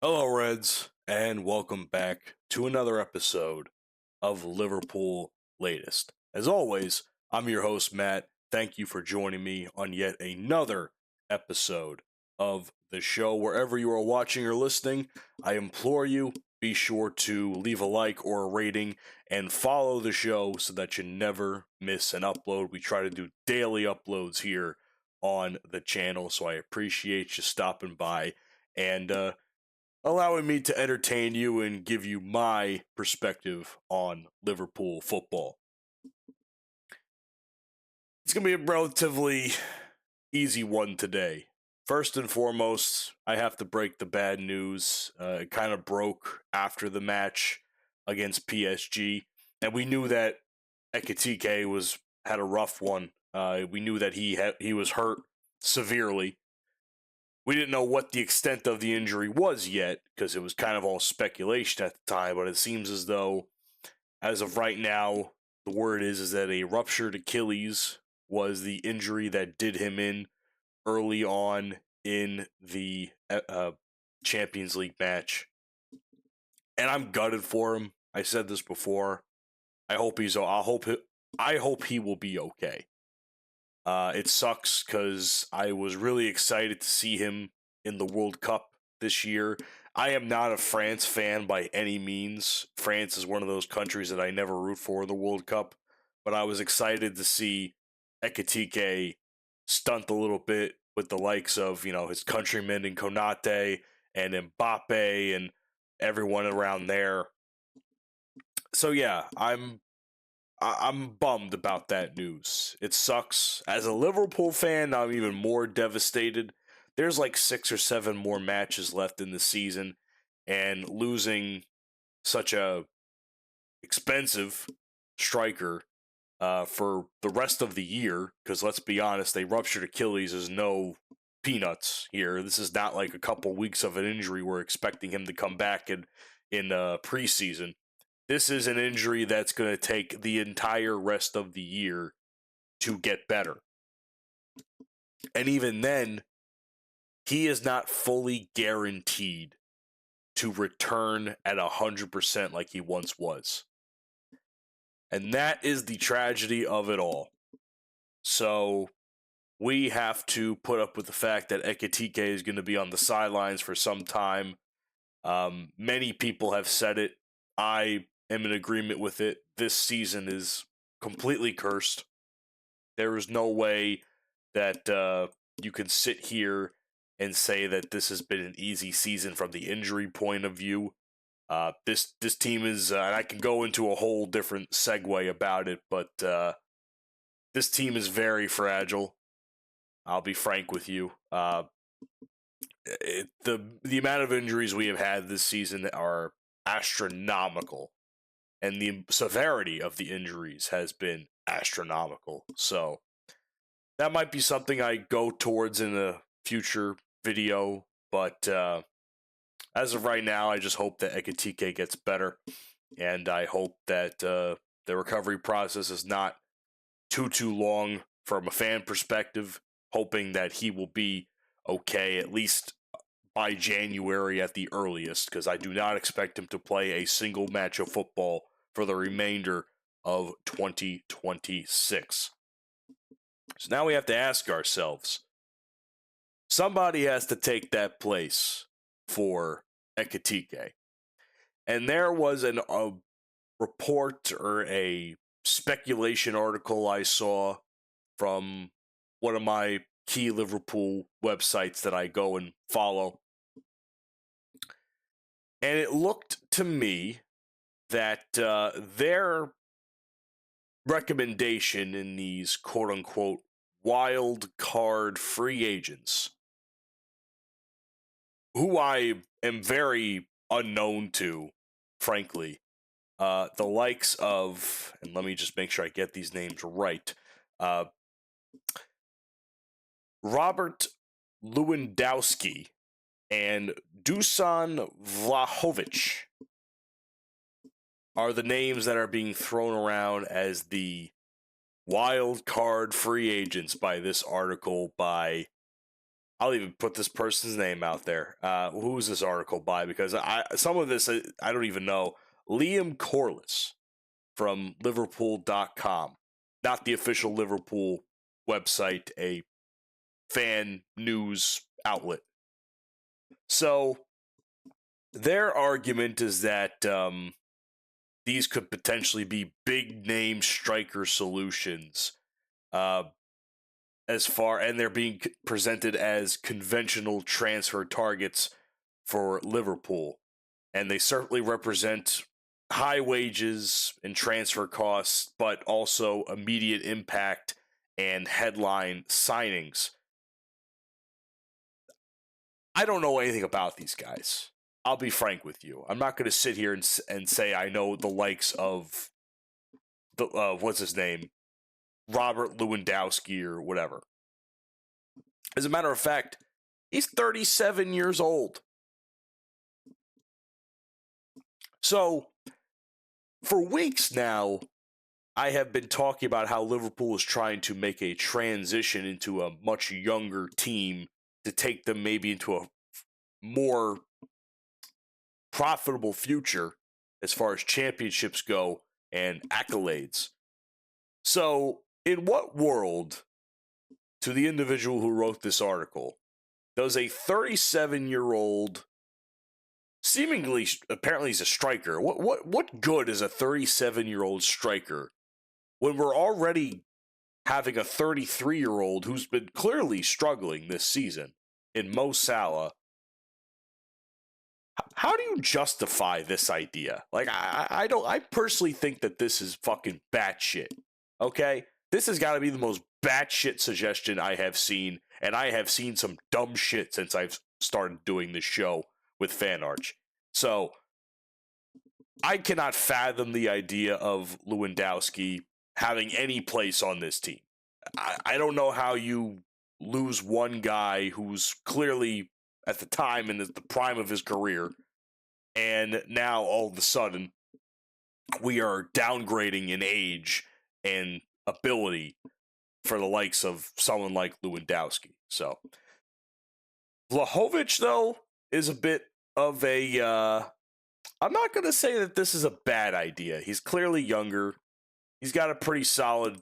Hello, Reds, and welcome back to another episode of Liverpool Latest. As always, I'm your host, Matt. Thank you for joining me on yet another episode of the show. Wherever you are watching or listening, I implore you, be sure to leave a like or a rating and follow the show so that you never miss an upload. We try to do daily uploads here on the channel, so I appreciate you stopping by and allowing me to entertain you and give you my perspective on Liverpool football. It's going to be a relatively easy one today. First and foremost, I have to break the bad news. It kind of broke after the match against PSG, and we knew that Ekitike had a rough one. We knew that he was hurt severely. We didn't know what the extent of the injury was yet because it was kind of all speculation at the time, but it seems as though, as of right now, the word is that a ruptured Achilles was the injury that did him in early on in the Champions League match. And I'm gutted for him. I said this before. I hope he will be okay. It sucks because I was really excited to see him in the World Cup this year. I am not a France fan by any means. France is one of those countries that I never root for in the World Cup, but I was excited to see Ekitike stunt a little bit with the likes of, his countrymen in Konate and Mbappe and everyone around there. So yeah, I'm bummed about that news. It sucks. As a Liverpool fan, I'm even more devastated. There's like 6 or 7 more matches left in the season, and losing such a expensive striker for the rest of the year, because let's be honest, a ruptured Achilles is no peanuts here. This is not like a couple weeks of an injury we're expecting him to come back in preseason. This is an injury that's going to take the entire rest of the year to get better. And even then, he is not fully guaranteed to return at 100% like he once was. And that is the tragedy of it all. So we have to put up with the fact that Ekitike is going to be on the sidelines for some time. Many people have said it. I am in agreement with it. This season is completely cursed. There is no way that you can sit here and say that this has been an easy season from the injury point of view. This team is, and I can go into a whole different segue about it, but this team is very fragile. I'll be frank with you. The amount of injuries we have had this season are astronomical, and the severity of the injuries has been astronomical. So that might be something I go towards in a future video, but as of right now, I just hope that Ekitike gets better, and I hope that the recovery process is not too long from a fan perspective, hoping that he will be okay at least by January at the earliest, because I do not expect him to play a single match of football for the remainder of 2026. So now we have to ask ourselves, somebody has to take that place for Ekitike. And there was a report or a speculation article I saw from one of my key Liverpool websites that I go and follow. And it looked to me that their recommendation in these quote-unquote wild card free agents, who I am very unknown to, frankly, the likes of, and let me just make sure I get these names right, Robert Lewandowski and Dusan Vlahovic are the names that are being thrown around as the wild card free agents by this article by, I'll even put this person's name out there. Who is this article by? Because some of this I don't even know. Liam Corliss from Liverpool.com, not the official Liverpool website, a fan news outlet. So their argument is that these could potentially be big name striker solutions, and they're being presented as conventional transfer targets for Liverpool, and they certainly represent high wages and transfer costs, but also immediate impact and headline signings. I don't know anything about these guys. I'll be frank with you. I'm not going to sit here and say I know the likes of what's his name, Robert Lewandowski or whatever. As a matter of fact, he's 37 years old. So, for weeks now, I have been talking about how Liverpool is trying to make a transition into a much younger team to take them maybe into a more profitable future as far as championships go and accolades. So, in what world, to the individual who wrote this article, does a 37-year-old, seemingly, apparently he's a striker, what good is a 37-year-old striker when we're already having a 33-year-old who's been clearly struggling this season in Mo Salah? How do you justify this idea? Like, I personally think that this is fucking batshit. Okay? This has got to be the most batshit suggestion I have seen, and I have seen some dumb shit since I've started doing this show with FanArch. So, I cannot fathom the idea of Lewandowski having any place on this team. I don't know how you lose one guy who's clearly at the time in the prime of his career, and now all of a sudden we are downgrading in age and ability for the likes of someone like Lewandowski. So Vlahovic, though, is a bit of a I'm not going to say that this is a bad idea. He's clearly younger. He's got a pretty solid,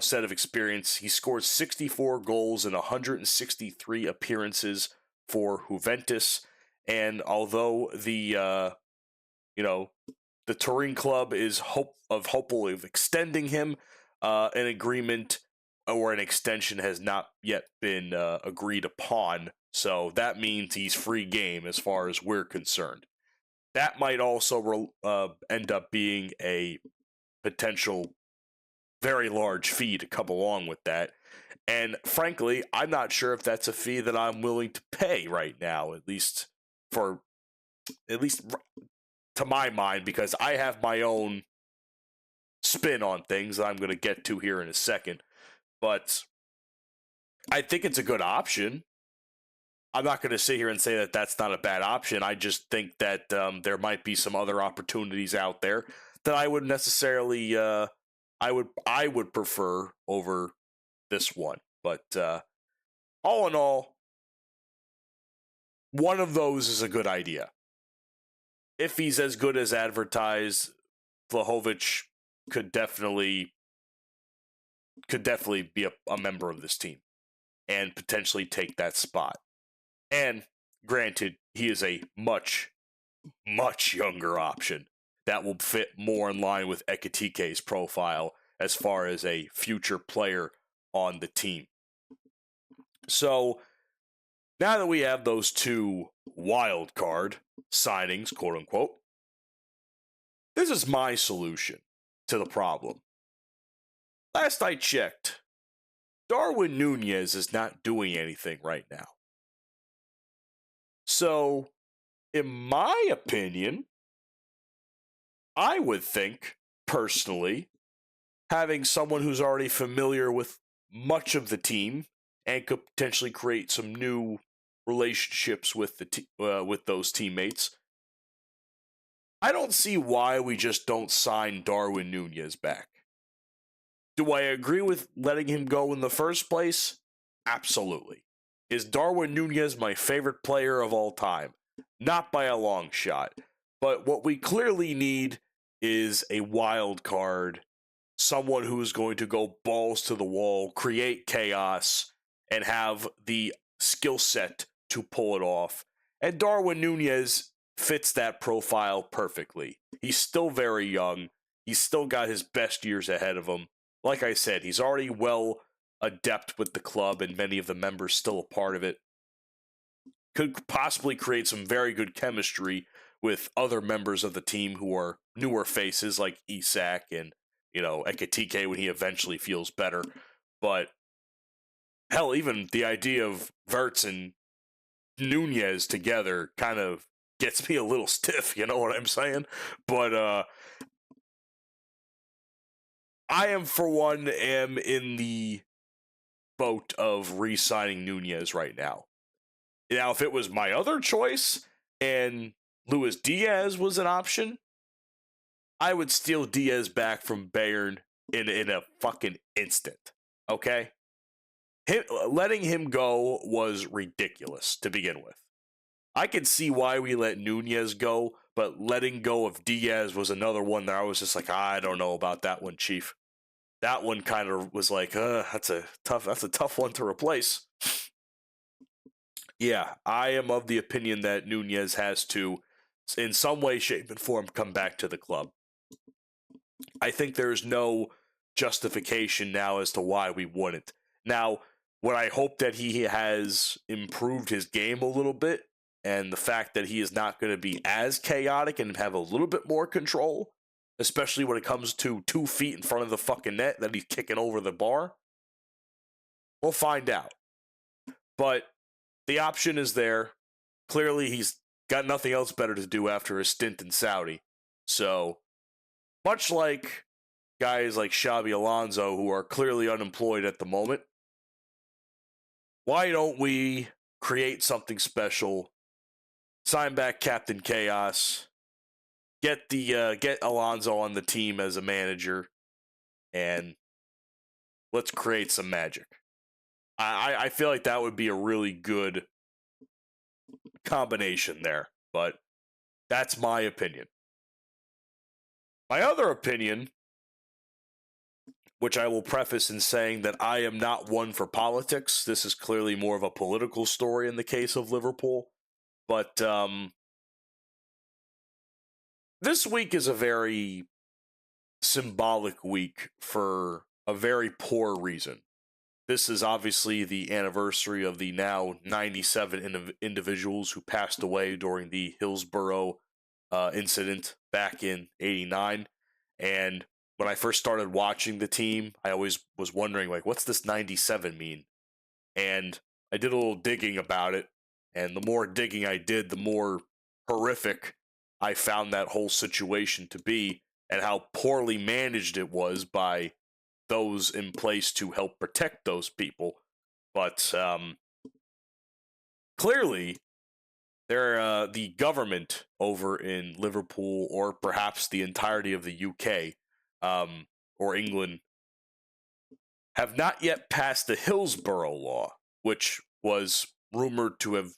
set of experience. He scored 64 goals in 163 appearances for Juventus, and although the Turin club is hopeful of extending him, an agreement or an extension has not yet been agreed upon. So that means he's free game as far as we're concerned. That might also end up being a potential very large fee to come along with that. And frankly, I'm not sure if that's a fee that I'm willing to pay right now, at least to my mind, because I have my own spin on things that I'm going to get to here in a second. But I think it's a good option. I'm not going to sit here and say that that's not a bad option. I just think that there might be some other opportunities out there that I would necessarily I would prefer over this one. But all in all, one of those is a good idea. If he's as good as advertised, Vlahovic could definitely be a member of this team and potentially take that spot. And granted, he is a much, much younger option that will fit more in line with Ekitike's profile as far as a future player on the team. So now that we have those two wild card signings, quote unquote, this is my solution to the problem. Last I checked, Darwin Núñez is not doing anything right now. So, in my opinion, I would think, personally, having someone who's already familiar with much of the team and could potentially create some new relationships with with those teammates, I don't see why we just don't sign Darwin Núñez back. Do I agree with letting him go in the first place? Absolutely. Is Darwin Núñez my favorite player of all time? Not by a long shot. But what we clearly need is a wild card, someone who is going to go balls to the wall, create chaos, and have the skill set to pull it off. And Darwin Núñez fits that profile perfectly. He's still very young. He's still got his best years ahead of him. Like I said, he's already well adept with the club, and many of the members still a part of it. Could possibly create some very good chemistry with other members of the team who are newer faces like Isak and, Ekitike when he eventually feels better. But hell, even the idea of Wirtz and Núñez together kind of gets me a little stiff, you know what I'm saying? But I am, for one, am in the boat of re-signing Núñez right now. Now, if it was my other choice and Luis Diaz was an option, I would steal Diaz back from Bayern in a fucking instant. Okay? Letting him go was ridiculous to begin with. I could see why we let Núñez go, but letting go of Diaz was another one that I was just like, I don't know about that one, Chief. That one kind of was like, that's a tough one to replace. Yeah, I am of the opinion that Núñez has to, in some way, shape, and form, come back to the club. I think there's no justification now as to why we wouldn't. Now, would I hope that he has improved his game a little bit, and the fact that he is not going to be as chaotic and have a little bit more control, especially when it comes to 2 feet in front of the fucking net that he's kicking over the bar? We'll find out. But the option is there. Clearly, he's got nothing else better to do after his stint in Saudi. So, much like guys like Xabi Alonso, who are clearly unemployed at the moment, why don't we create something special, sign back Captain Chaos, get Alonso on the team as a manager, and let's create some magic. I feel like that would be a really good combination there, but that's my opinion. My other opinion, which I will preface in saying that I am not one for politics. This is clearly more of a political story in the case of Liverpool. But this week is a very symbolic week for a very poor reason. This is obviously the anniversary of the now 97 individuals who passed away during the Hillsborough incident back in '89. And when I first started watching the team, I always was wondering, like, what's this 97 mean? And I did a little digging about it. And the more digging I did, the more horrific I found that whole situation to be, and how poorly managed it was by those in place to help protect those people. But clearly, the government over in Liverpool, or perhaps the entirety of the UK or England, have not yet passed the Hillsborough Law, which was rumored to have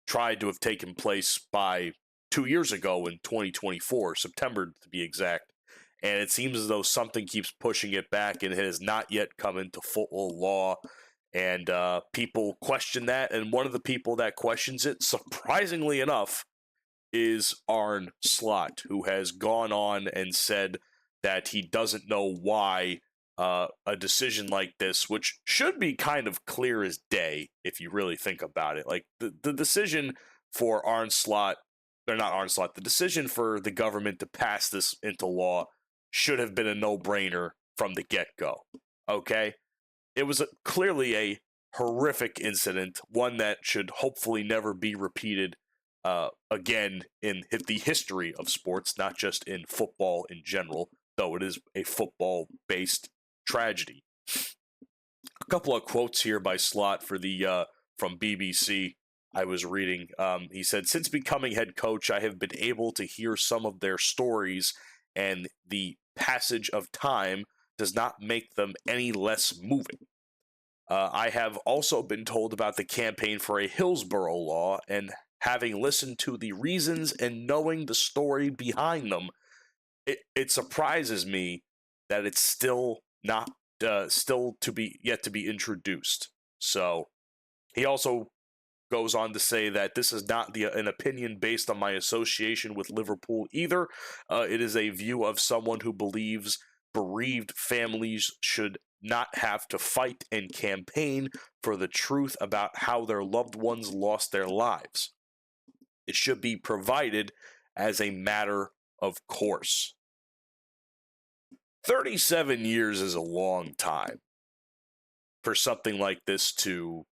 tried to have taken place by 2 years ago in 2024, September to be exact. And it seems as though something keeps pushing it back, and it has not yet come into full law. And people question that. And one of the people that questions it, surprisingly enough, is Arne Slot, who has gone on and said that he doesn't know why a decision like this, which should be kind of clear as day if you really think about it. Like the decision for Arne Slot, or not Arne Slot, the decision for the government to pass this into law should have been a no-brainer from the get-go, okay? It was clearly a horrific incident, one that should hopefully never be repeated again in the history of sports, not just in football in general, though it is a football-based tragedy. A couple of quotes here by Slot for the from BBC I was reading. He said, "Since becoming head coach, I have been able to hear some of their stories, and the passage of time does not make them any less moving. I have also been told about the campaign for a Hillsborough law, and having listened to the reasons and knowing the story behind them, it surprises me that it's still not still to be yet to be introduced. So he also goes on to say that this is not an opinion based on my association with Liverpool either. It is a view of someone who believes bereaved families should not have to fight and campaign for the truth about how their loved ones lost their lives. It should be provided as a matter of course. 37 years is a long time for something like this to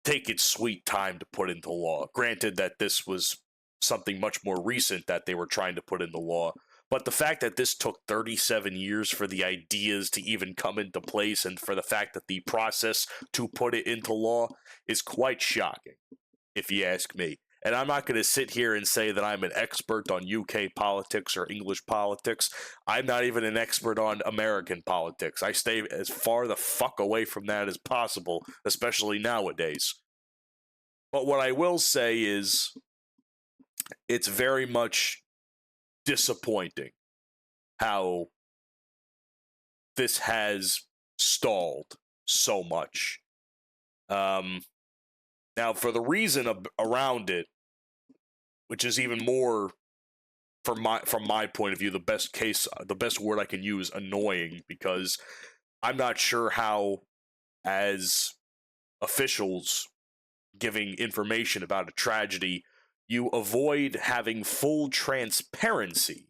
take its sweet time to put into law. Granted that this was something much more recent that they were trying to put into law, but the fact that this took 37 years for the ideas to even come into place and for the fact that the process to put it into law is quite shocking, if you ask me. And I'm not going to sit here and say that I'm an expert on UK politics or English politics. I'm not even an expert on American politics. I stay as far the fuck away from that as possible, especially nowadays. But what I will say is it's very much disappointing how this has stalled so much. Now, for the reason around it, which is even more, from my point of view, the best word I can use, annoying, because I'm not sure how, as officials giving information about a tragedy, you avoid having full transparency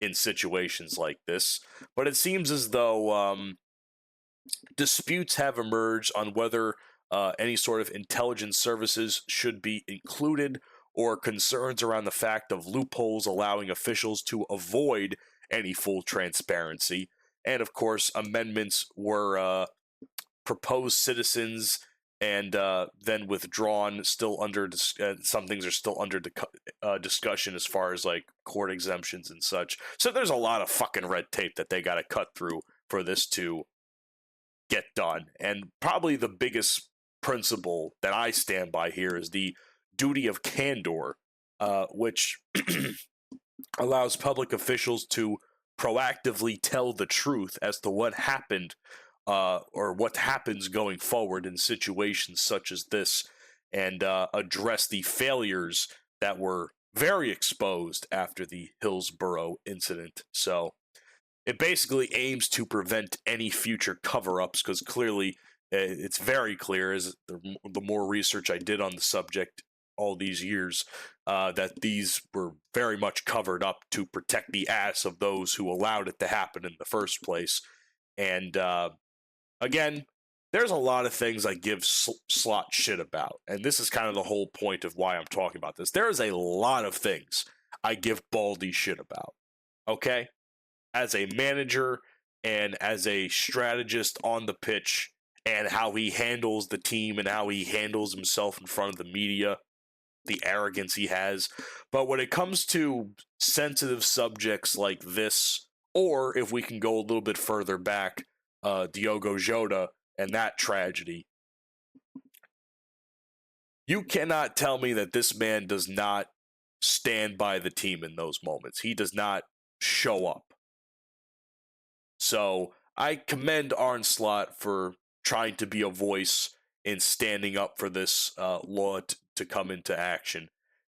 in situations like this. But it seems as though disputes have emerged on whether any sort of intelligence services should be included, or concerns around the fact of loopholes allowing officials to avoid any full transparency. And of course, amendments were proposed citizens and then withdrawn. Still under some things are still under discussion as far as like court exemptions and such. So there's a lot of fucking red tape that they got to cut through for this to get done. And probably the biggest principle that I stand by here is the duty of candor, which allows public officials to proactively tell the truth as to what happened or what happens going forward in situations such as this, and address the failures that were very exposed after the Hillsborough incident. So it basically aims to prevent any future cover-ups, because clearly it's very clear, as the more research I did on the subject all these years, that these were very much covered up to protect the ass of those who allowed it to happen in the first place. And again, there's a lot of things I give Slot shit about, and this is kind of the whole point of why I'm talking about this. There is a lot of things I give Baldy shit about, okay? As a manager and as a strategist on the pitch, and how he handles the team and how he handles himself in front of the media, the arrogance he has. But when it comes to sensitive subjects like this, or if we can go a little bit further back, Diogo Jota and that tragedy, you cannot tell me that this man does not stand by the team in those moments. He does not show up. So I commend Arne Slot for trying to be a voice in standing up for this law to come into action.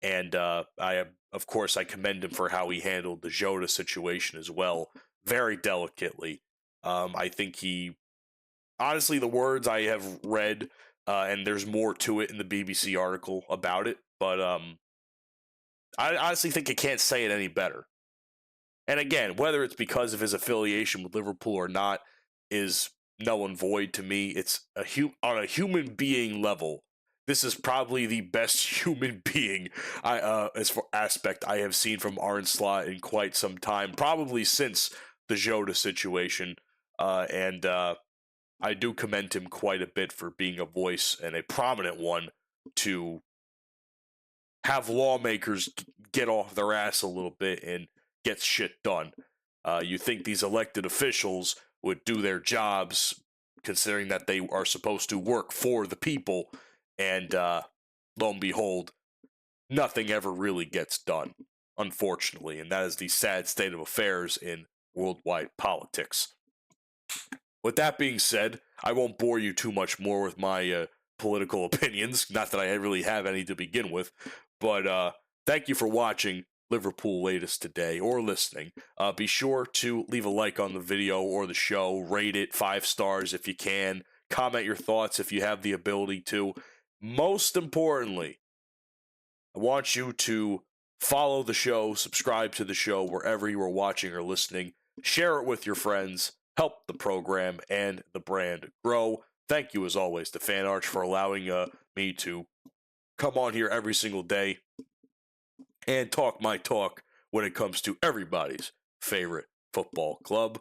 And of course, I commend him for how he handled the Jota situation as well, very delicately. I think he, honestly, the words I have read, and there's more to it in the BBC article about it, but I honestly think I can't say it any better. And again, whether it's because of his affiliation with Liverpool or not is null and void to me. It's on a human being level, this is probably the best human being as for aspect I have seen from Arne Slot in quite some time, probably since the Jota situation. And I do commend him quite a bit for being a voice, and a prominent one, to have lawmakers get off their ass a little bit and get shit done. You think these elected officials would do their jobs considering that they are supposed to work for the people, and lo and behold, nothing ever really gets done, unfortunately, and that is the sad state of affairs in worldwide politics. With that being said, I won't bore you too much more with my political opinions, not that I really have any to begin with, but thank you for watching Liverpool Latest today, or listening. Be sure to leave a like on the video or the show, rate it 5 stars if you can, comment your thoughts if you have the ability to. Most importantly, I want you to follow the show, subscribe to the show wherever you are watching or listening, share it with your friends, help the program and the brand grow. Thank you, as always, to FanArch for allowing me to come on here every single day and talk my talk when it comes to everybody's favorite football club.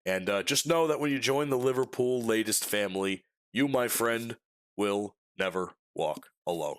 And just know that when you join the Liverpool Latest family, you, my friend, will never walk alone.